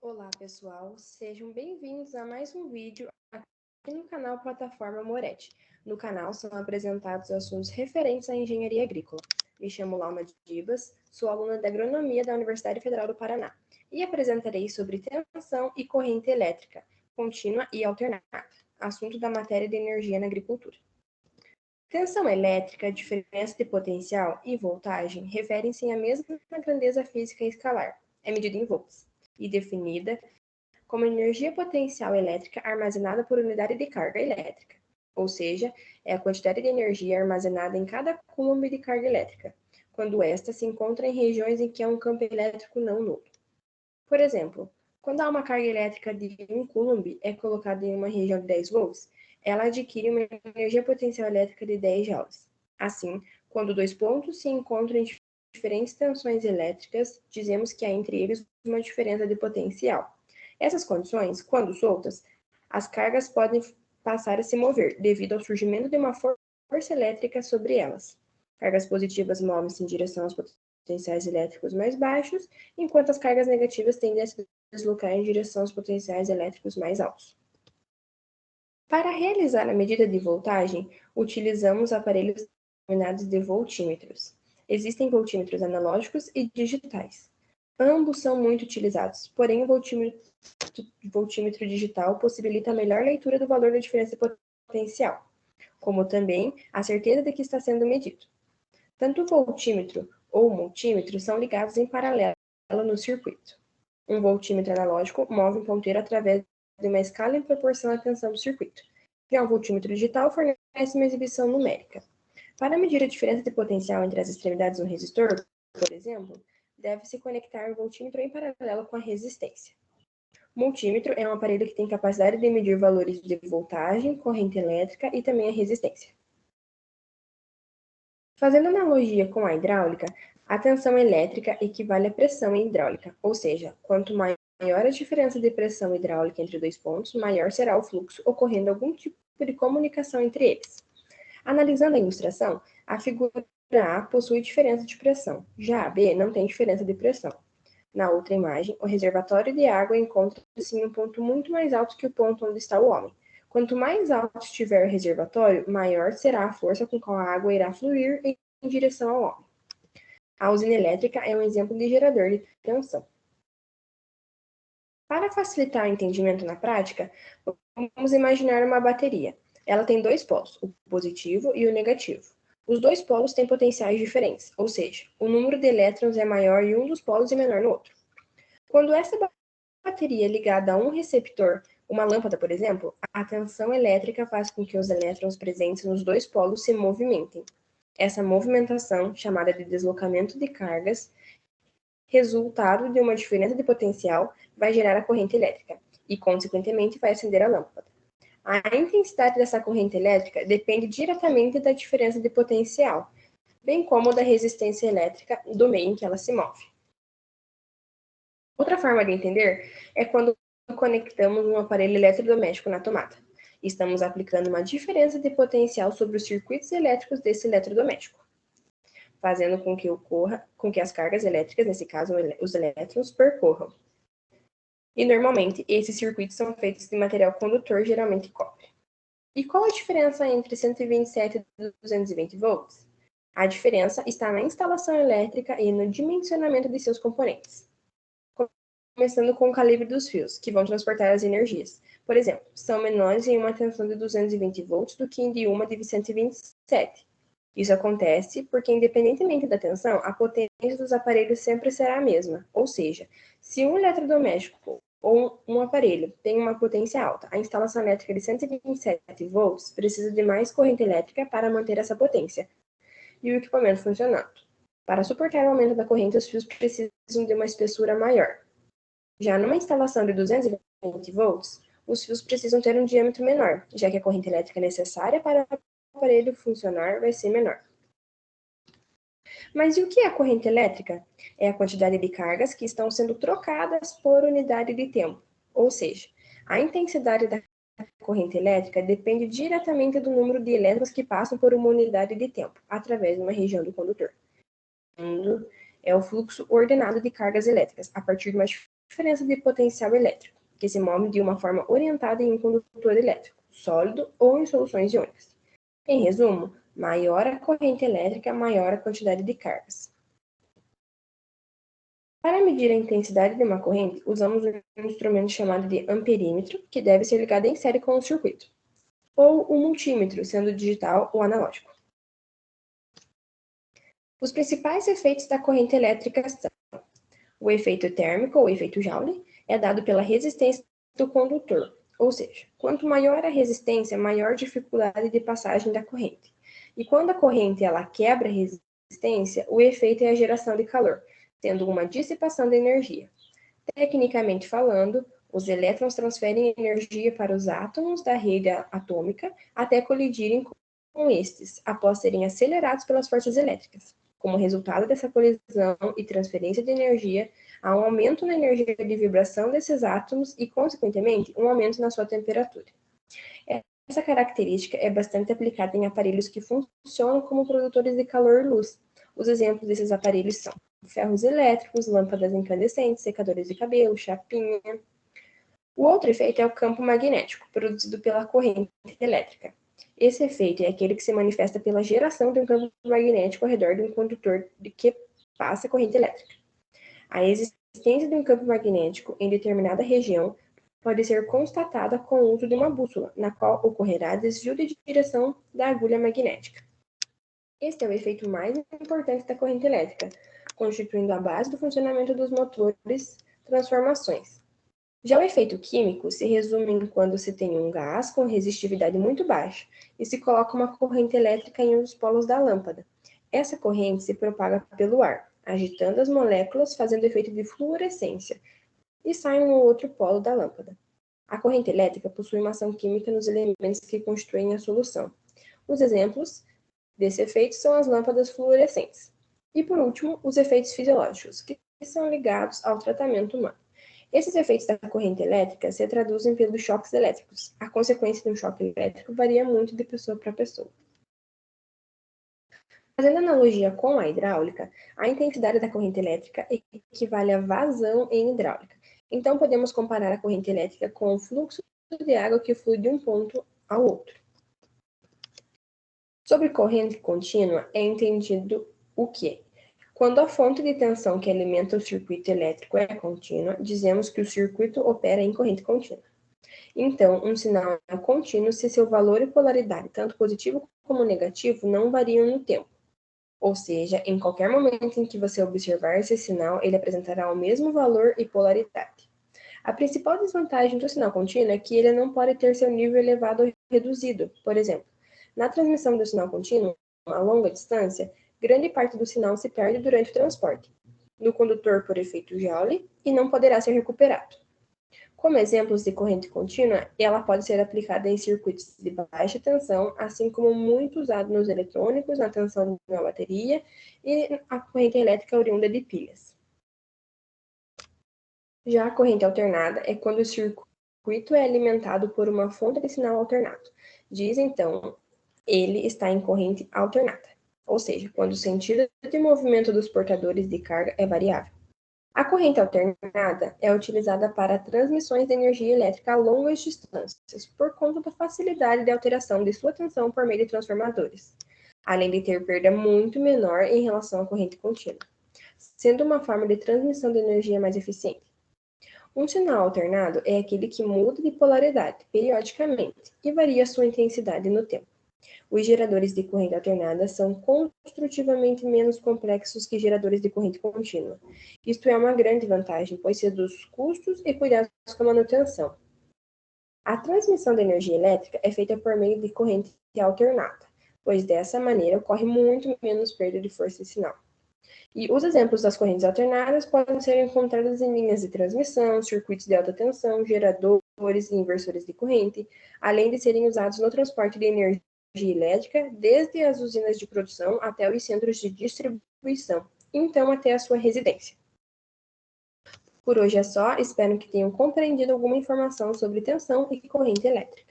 Olá, pessoal, sejam bem-vindos a mais um vídeo aqui no canal Plataforma Moretti. No canal são apresentados assuntos referentes à engenharia agrícola. Me chamo Lauma Dibas, sou aluna de Agronomia da Universidade Federal do Paraná e apresentarei sobre tensão e corrente elétrica, contínua e alternada, assunto da matéria de energia na agricultura. Tensão elétrica, diferença de potencial e voltagem referem-se à mesma grandeza física escalar, é medida em volts, e definida como energia potencial elétrica armazenada por unidade de carga elétrica, ou seja, é a quantidade de energia armazenada em cada coulomb de carga elétrica, quando esta se encontra em regiões em que há um campo elétrico não nulo. Por exemplo, quando há uma carga elétrica de 1 coulomb é colocada em uma região de 10 volts, ela adquire uma energia potencial elétrica de 10 joules. Assim, quando dois pontos se encontram em diferentes tensões elétricas, dizemos que há entre eles uma diferença de potencial. Essas condições, quando soltas, as cargas podem passar a se mover, devido ao surgimento de uma força elétrica sobre elas. Cargas positivas movem-se em direção aos potenciais elétricos mais baixos, enquanto as cargas negativas tendem a se deslocar em direção aos potenciais elétricos mais altos. Para realizar a medida de voltagem, utilizamos aparelhos denominados de voltímetros. Existem voltímetros analógicos e digitais. Ambos são muito utilizados, porém o voltímetro digital possibilita a melhor leitura do valor da diferença potencial, como também a certeza de que está sendo medido. Tanto o voltímetro ou o multímetro são ligados em paralelo no circuito. Um voltímetro analógico move um ponteiro através de uma escala em proporção à tensão do circuito. Já um voltímetro digital fornece uma exibição numérica. Para medir a diferença de potencial entre as extremidades do resistor, por exemplo, deve-se conectar o voltímetro em paralelo com a resistência. O multímetro é um aparelho que tem capacidade de medir valores de voltagem, corrente elétrica e também a resistência. Fazendo analogia com a hidráulica, a tensão elétrica equivale à pressão hidráulica, ou seja, quanto maior a diferença de pressão hidráulica entre dois pontos, maior será o fluxo ocorrendo algum tipo de comunicação entre eles. Analisando a ilustração, a figura A possui diferença de pressão, já a B não tem diferença de pressão. Na outra imagem, o reservatório de água encontra-se em um ponto muito mais alto que o ponto onde está o homem. Quanto mais alto estiver o reservatório, maior será a força com qual a água irá fluir em direção ao homem. A usina elétrica é um exemplo de gerador de tensão. Para facilitar o entendimento na prática, vamos imaginar uma bateria. Ela tem dois polos, o positivo e o negativo. Os dois polos têm potenciais diferentes, ou seja, o número de elétrons é maior em um dos polos e menor no outro. Quando essa bateria é ligada a um receptor, uma lâmpada, por exemplo, a tensão elétrica faz com que os elétrons presentes nos dois polos se movimentem. Essa movimentação, chamada de deslocamento de cargas, resultado de uma diferença de potencial, vai gerar a corrente elétrica e, consequentemente, vai acender a lâmpada. A intensidade dessa corrente elétrica depende diretamente da diferença de potencial, bem como da resistência elétrica do meio em que ela se move. Outra forma de entender é quando conectamos um aparelho eletrodoméstico na tomada. Estamos aplicando uma diferença de potencial sobre os circuitos elétricos desse eletrodoméstico, fazendo com que as cargas elétricas, nesse caso os elétrons, percorram. E normalmente esses circuitos são feitos de material condutor, geralmente cobre. E qual a diferença entre 127 e 220 volts? A diferença está na instalação elétrica e no dimensionamento de seus componentes. Começando com o calibre dos fios, que vão transportar as energias. Por exemplo, são menores em uma tensão de 220 volts do que em de uma de 127. Isso acontece porque, independentemente da tensão, a potência dos aparelhos sempre será a mesma. Ou seja, se um eletrodoméstico ou um aparelho tem uma potência alta, a instalação elétrica de 127 volts precisa de mais corrente elétrica para manter essa potência e o equipamento funcionando. Para suportar o aumento da corrente, os fios precisam de uma espessura maior. Já numa instalação de 220 volts, os fios precisam ter um diâmetro menor, já que a corrente elétrica necessária para o aparelho funcionar vai ser menor. Mas e o que é a corrente elétrica? É a quantidade de cargas que estão sendo trocadas por unidade de tempo, ou seja, a intensidade da corrente elétrica depende diretamente do número de elétrons que passam por uma unidade de tempo, através de uma região do condutor. É o fluxo ordenado de cargas elétricas, a partir de uma diferença de potencial elétrico, que se move de uma forma orientada em um condutor elétrico, sólido ou em soluções iônicas. Em resumo, maior a corrente elétrica, maior a quantidade de cargas. Para medir a intensidade de uma corrente, usamos um instrumento chamado de amperímetro, que deve ser ligado em série com o circuito, ou um multímetro, sendo digital ou analógico. Os principais efeitos da corrente elétrica são: o efeito térmico, ou efeito Joule, é dado pela resistência do condutor, ou seja, quanto maior a resistência, maior a dificuldade de passagem da corrente. E quando a corrente ela quebra a resistência, o efeito é a geração de calor, tendo uma dissipação de energia. Tecnicamente falando, os elétrons transferem energia para os átomos da rede atômica até colidirem com estes, após serem acelerados pelas forças elétricas. Como resultado dessa colisão e transferência de energia, há um aumento na energia de vibração desses átomos e, consequentemente, um aumento na sua temperatura. Essa característica é bastante aplicada em aparelhos que funcionam como produtores de calor e luz. Os exemplos desses aparelhos são ferros elétricos, lâmpadas incandescentes, secadores de cabelo, chapinha. O outro efeito é o campo magnético, produzido pela corrente elétrica. Esse efeito é aquele que se manifesta pela geração de um campo magnético ao redor de um condutor de que passa a corrente elétrica. A existência de um campo magnético em determinada região pode ser constatada com o uso de uma bússola, na qual ocorrerá desvio de direção da agulha magnética. Este é o efeito mais importante da corrente elétrica, constituindo a base do funcionamento dos motores transformações. Já o efeito químico se resume em quando se tem um gás com resistividade muito baixa e se coloca uma corrente elétrica em um dos polos da lâmpada. Essa corrente se propaga pelo ar, agitando as moléculas, fazendo efeito de fluorescência, e sai no outro polo da lâmpada. A corrente elétrica possui uma ação química nos elementos que constituem a solução. Os exemplos desse efeito são as lâmpadas fluorescentes. E, por último, os efeitos fisiológicos, que são ligados ao tratamento humano. Esses efeitos da corrente elétrica se traduzem pelos choques elétricos. A consequência de um choque elétrico varia muito de pessoa para pessoa. Fazendo analogia com a hidráulica, a intensidade da corrente elétrica equivale a vazão em hidráulica. Então, podemos comparar a corrente elétrica com o fluxo de água que flui de um ponto ao outro. Sobre corrente contínua, é entendido o que? Quando a fonte de tensão que alimenta o circuito elétrico é contínua, dizemos que o circuito opera em corrente contínua. Então, um sinal é contínuo se seu valor e polaridade, tanto positivo como negativo, não variam no tempo. Ou seja, em qualquer momento em que você observar esse sinal, ele apresentará o mesmo valor e polaridade. A principal desvantagem do sinal contínuo é que ele não pode ter seu nível elevado ou reduzido. Por exemplo, na transmissão do sinal contínuo, a longa distância, grande parte do sinal se perde durante o transporte, no condutor por efeito Joule, e não poderá ser recuperado. Como exemplos de corrente contínua, ela pode ser aplicada em circuitos de baixa tensão, assim como muito usado nos eletrônicos, na tensão de uma bateria e a corrente elétrica oriunda de pilhas. Já a corrente alternada é quando o circuito é alimentado por uma fonte de sinal alternado. Diz, então, ele está em corrente alternada, ou seja, quando o sentido de movimento dos portadores de carga é variável. A corrente alternada é utilizada para transmissões de energia elétrica a longas distâncias, por conta da facilidade de alteração de sua tensão por meio de transformadores, além de ter perda muito menor em relação à corrente contínua, sendo uma forma de transmissão de energia mais eficiente. Um sinal alternado é aquele que muda de polaridade periodicamente e varia sua intensidade no tempo. Os geradores de corrente alternada são construtivamente menos complexos que geradores de corrente contínua. Isto é uma grande vantagem, pois reduz custos e cuidados com a manutenção. A transmissão de energia elétrica é feita por meio de corrente alternada, pois dessa maneira ocorre muito menos perda de força de sinal. E os exemplos das correntes alternadas podem ser encontrados em linhas de transmissão, circuitos de alta tensão, geradores e inversores de corrente, além de serem usados no transporte de energia elétrica, desde as usinas de produção até os centros de distribuição, então até a sua residência. Por hoje é só, espero que tenham compreendido alguma informação sobre tensão e corrente elétrica.